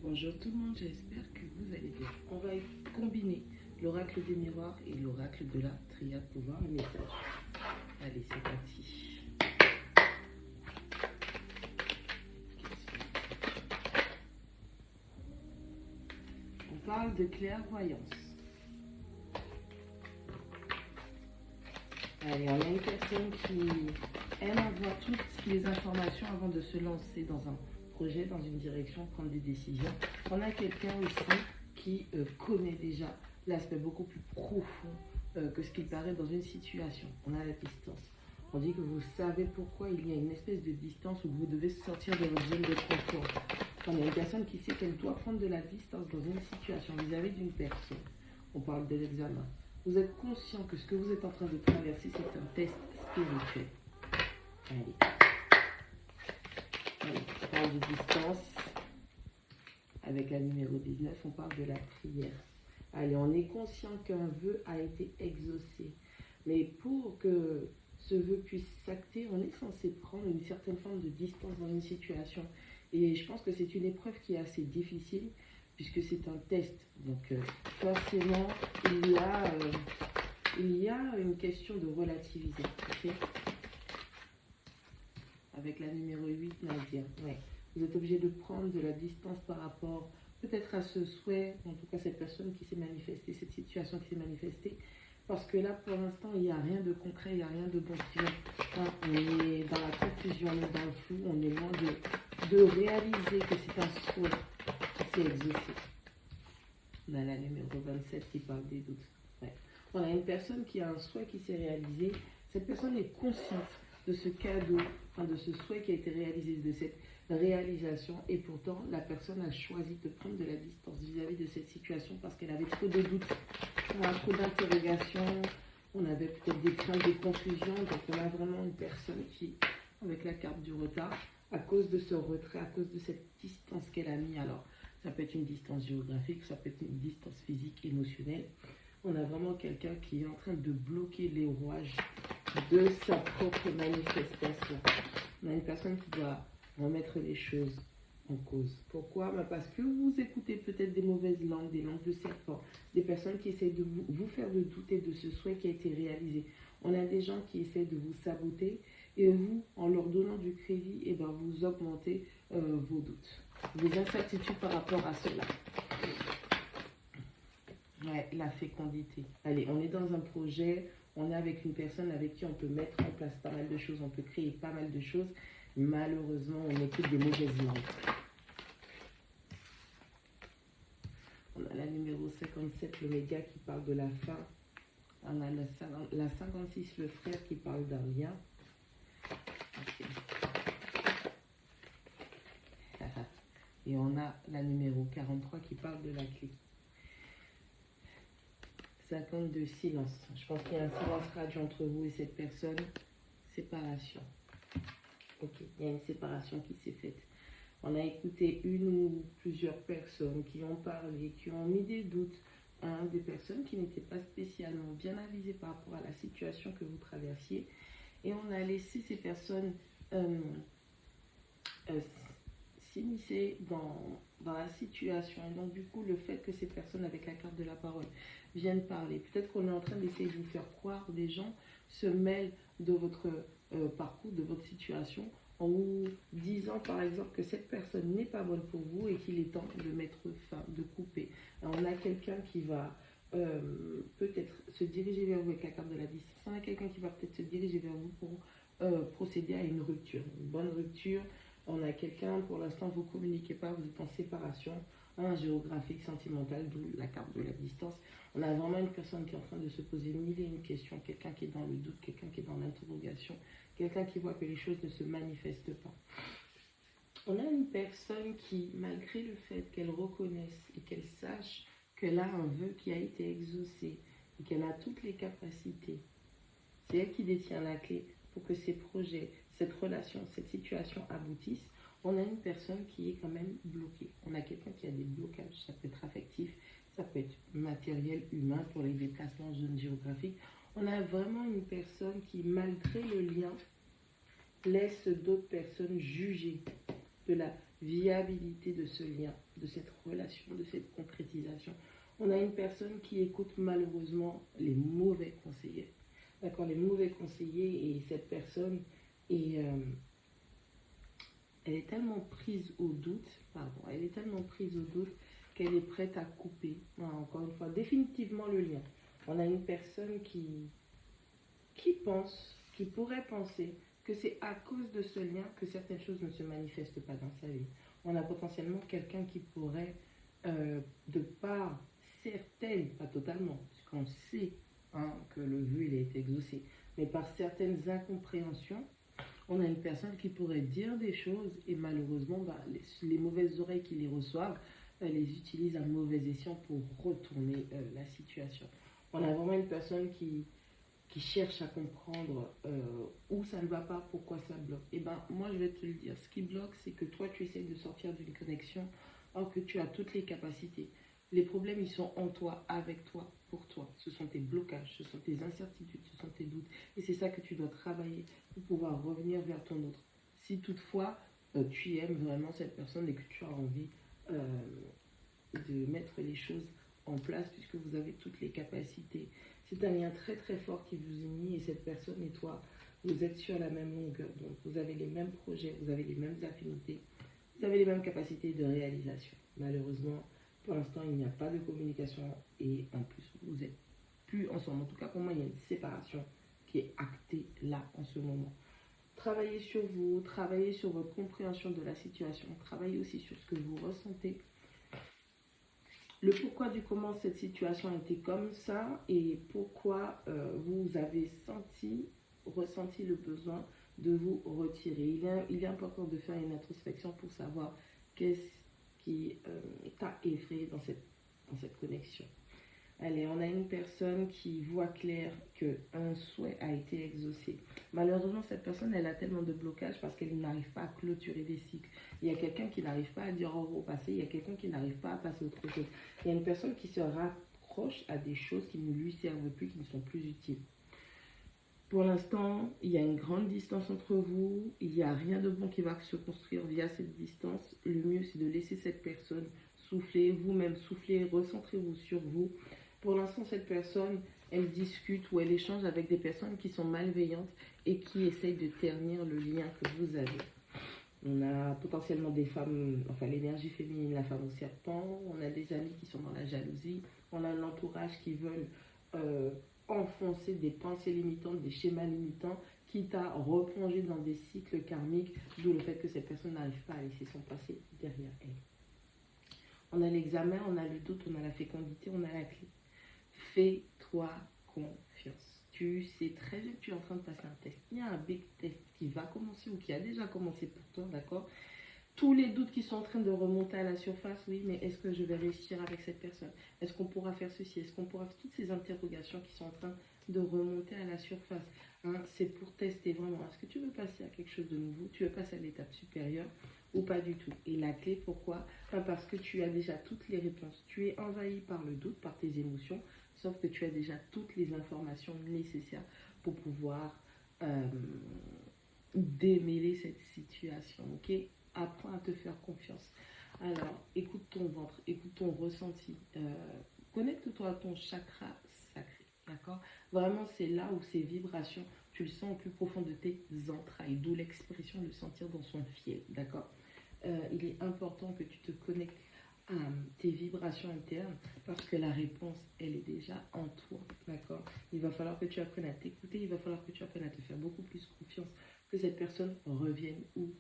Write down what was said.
Bonjour tout le monde, j'espère que vous allez bien. On va combiner l'oracle des miroirs et l'oracle de la triade pour voir un message. Allez, c'est parti. On parle de clairvoyance. Allez, on a une personne qui aime avoir toutes les informations avant de se lancer dans un projet, dans une direction, prendre des décisions. On a quelqu'un aussi qui connaît déjà l'aspect beaucoup plus profond que ce qu'il paraît dans une situation. On a la distance. On dit que vous savez pourquoi il y a une espèce de distance où vous devez sortir de votre zone de confort. On a une personne qui sait qu'elle doit prendre de la distance dans une situation vis-à-vis d'une personne. On parle de l'examen. Vous êtes conscient que ce que vous êtes en train de traverser, c'est un test spirituel. Allez. On parle de distance. Avec la numéro 19, on parle de la prière. Allez, on est conscient qu'un vœu a été exaucé. Mais pour que ce vœu puisse s'acter, on est censé prendre une certaine forme de distance dans une situation. Et je pense que c'est une épreuve qui est assez difficile, puisque c'est un test. Donc forcément, il y a une question de relativiser. Okay, avec la numéro 8, Nadia. Ouais. Vous êtes obligé de prendre de la distance par rapport peut-être à ce souhait, en tout cas cette personne qui s'est manifestée, cette situation qui s'est manifestée. Parce que là, pour l'instant, il n'y a rien de concret, il n'y a rien de bon qui vient. On est dans la confusion, on est dans le flou, on est loin de réaliser que c'est un souhait qui s'est exaucé. On a la numéro 27 qui parle des doutes. Ouais. On a une personne qui a un souhait qui s'est réalisé. Cette personne est consciente de ce cadeau, de ce souhait qui a été réalisé, de cette réalisation, et pourtant la personne a choisi de prendre de la distance vis-à-vis de cette situation parce qu'elle avait trop de doutes, trop d'interrogations, on avait peut-être des craintes, des confusions. Donc on a vraiment une personne qui, avec la carte du retard, à cause de ce retrait, à cause de cette distance qu'elle a mis, alors ça peut être une distance géographique, ça peut être une distance physique, émotionnelle. On a vraiment quelqu'un qui est en train de bloquer les rouages de sa propre manifestation. On a une personne qui doit remettre les choses en cause. Pourquoi? Parce que vous écoutez peut-être des mauvaises langues, des langues de serpent, des personnes qui essaient de vous faire douter de ce souhait qui a été réalisé. On a des gens qui essaient de vous saboter et vous, en leur donnant du crédit, et ben vous augmentez vos doutes, vos incertitudes par rapport à cela. Ouais, la fécondité. Allez, on est dans un projet, on est avec une personne avec qui on peut mettre en place pas mal de choses, on peut créer pas mal de choses. Malheureusement, on écoute des mauvaises langues. On a la numéro 57, le média qui parle de la fin. On a la 56, le frère qui parle d'un lien. Okay. Et on a la numéro 43 qui parle de la clé. 52, silence. Je pense qu'il y a un silence radio entre vous et cette personne. Séparation. Ok, il y a une séparation qui s'est faite. On a écouté une ou plusieurs personnes qui ont parlé, qui ont mis des doutes, des personnes qui n'étaient pas spécialement bien avisées par rapport à la situation que vous traversiez. Et on a laissé ces personnes s'immiscer dans la situation. Et donc, du coup, le fait que ces personnes, avec la carte de la parole, viennent parler, peut-être qu'on est en train d'essayer de vous faire croire, des gens se mêlent de votre parcours, de votre situation, en vous disant par exemple que cette personne n'est pas bonne pour vous et qu'il est temps de mettre fin, de couper. Alors, on a quelqu'un qui va peut-être se diriger vers vous avec la carte de la distance. On a quelqu'un qui va peut-être se diriger vers vous pour procéder à une rupture, une bonne rupture. On a quelqu'un, pour l'instant, vous ne communiquez pas, vous êtes en séparation, géographique, sentimentale, d'où la carte de la distance. On a vraiment une personne qui est en train de se poser mille et une questions, quelqu'un qui est dans le doute, quelqu'un qui est dans l'interrogation, quelqu'un qui voit que les choses ne se manifestent pas. On a une personne qui, malgré le fait qu'elle reconnaisse et qu'elle sache qu'elle a un vœu qui a été exaucé et qu'elle a toutes les capacités, c'est elle qui détient la clé pour que ces projets, cette relation, cette situation aboutissent. On a une personne qui est quand même bloquée. On a quelqu'un qui a des blocages. Ça peut être affectif, ça peut être matériel, humain pour les déplacements en zone géographique. On a vraiment une personne qui, malgré le lien, laisse d'autres personnes juger de viabilité de ce lien, de cette relation, de cette concrétisation. On a une personne qui écoute malheureusement les mauvais conseillers. D'accord, les mauvais conseillers, et cette personne est, elle est tellement prise au doute, elle est tellement prise au doute qu'elle est prête à couper, encore une fois, définitivement le lien. On a une personne qui pense, qui pourrait penser que c'est à cause de ce lien que certaines choses ne se manifestent pas dans sa vie. On a potentiellement quelqu'un qui pourrait, de par certaines, pas totalement, puisqu'on sait que le vœu il a été exaucé, mais par certaines incompréhensions, on a une personne qui pourrait dire des choses et malheureusement, les mauvaises oreilles qui les reçoivent les utilisent à mauvais escient pour retourner la situation. On a vraiment une personne qui cherche à comprendre où ça ne va pas, pourquoi ça bloque. Et ben moi je vais te le dire, ce qui bloque c'est que toi tu essayes de sortir d'une connexion alors que tu as toutes les capacités. Les problèmes ils sont en toi, avec toi, pour toi. Ce sont tes blocages, ce sont tes incertitudes, ce sont tes doutes. Et c'est ça que tu dois travailler pour pouvoir revenir vers ton autre. Si toutefois tu aimes vraiment cette personne et que tu as envie de mettre les choses en place puisque vous avez toutes les capacités. C'est un lien très très fort qui vous unit et cette personne et toi, vous êtes sur la même longueur. Donc vous avez les mêmes projets, vous avez les mêmes affinités, vous avez les mêmes capacités de réalisation. Malheureusement, pour l'instant, il n'y a pas de communication et en plus, vous n'êtes plus ensemble. En tout cas, pour moi, il y a une séparation qui est actée là en ce moment. Travaillez sur vous, travaillez sur votre compréhension de la situation, travaillez aussi sur ce que vous ressentez. Le pourquoi du comment cette situation a été comme ça et pourquoi vous avez ressenti le besoin de vous retirer. Il est important de faire une introspection pour savoir qu'est-ce qui t'a effrayé dans cette connexion. Allez, on a une personne qui voit clair qu'un souhait a été exaucé. Malheureusement, cette personne, elle a tellement de blocages parce qu'elle n'arrive pas à clôturer des cycles. Il y a quelqu'un qui n'arrive pas à dire au revoir au passé, il y a quelqu'un qui n'arrive pas à passer à autre chose. Il y a une personne qui se raccroche à des choses qui ne lui servent plus, qui ne sont plus utiles. Pour l'instant, il y a une grande distance entre vous, il n'y a rien de bon qui va se construire via cette distance. Le mieux, c'est de laisser cette personne souffler, vous-même souffler, recentrez-vous sur vous. Pour l'instant, cette personne, elle discute ou elle échange avec des personnes qui sont malveillantes et qui essayent de ternir le lien que vous avez. On a potentiellement des femmes, enfin l'énergie féminine, la femme au serpent, on a des amis qui sont dans la jalousie, on a un entourage qui veulent enfoncer des pensées limitantes, des schémas limitants, quitte à replonger dans des cycles karmiques, d'où le fait que cette personne n'arrive pas à laisser son passé derrière elle. On a l'examen, on a le doute, on a la fécondité, on a la clé. Fais-toi confiance. Tu sais très bien que tu es en train de passer un test. Il y a un big test qui va commencer ou qui a déjà commencé pour toi, d'accord? Tous les doutes qui sont en train de remonter à la surface, oui, mais est-ce que je vais réussir avec cette personne? Est-ce qu'on pourra faire ceci? Est-ce qu'on pourra faire toutes ces interrogations qui sont en train de remonter à la surface? C'est pour tester vraiment. Est-ce que tu veux passer à quelque chose de nouveau? Tu veux passer à l'étape supérieure ou pas du tout? Et la clé, pourquoi? Parce que tu as déjà toutes les réponses. Tu es envahi par le doute, par tes émotions, sauf que tu as déjà toutes les informations nécessaires pour pouvoir démêler cette situation, ok? Apprends à te faire confiance. Alors, écoute ton ventre, écoute ton ressenti. Connecte-toi à ton chakra sacré, d'accord? Vraiment, c'est là où ces vibrations, tu le sens au plus profond de tes entrailles, d'où l'expression le sentir dans son fiel, d'accord? Il est important que tu te connectes à tes vibrations internes parce que la réponse, elle est déjà en toi, d'accord? Il va falloir que tu apprennes à t'écouter, il va falloir que tu apprennes à te faire beaucoup plus confiance, que cette personne revienne ou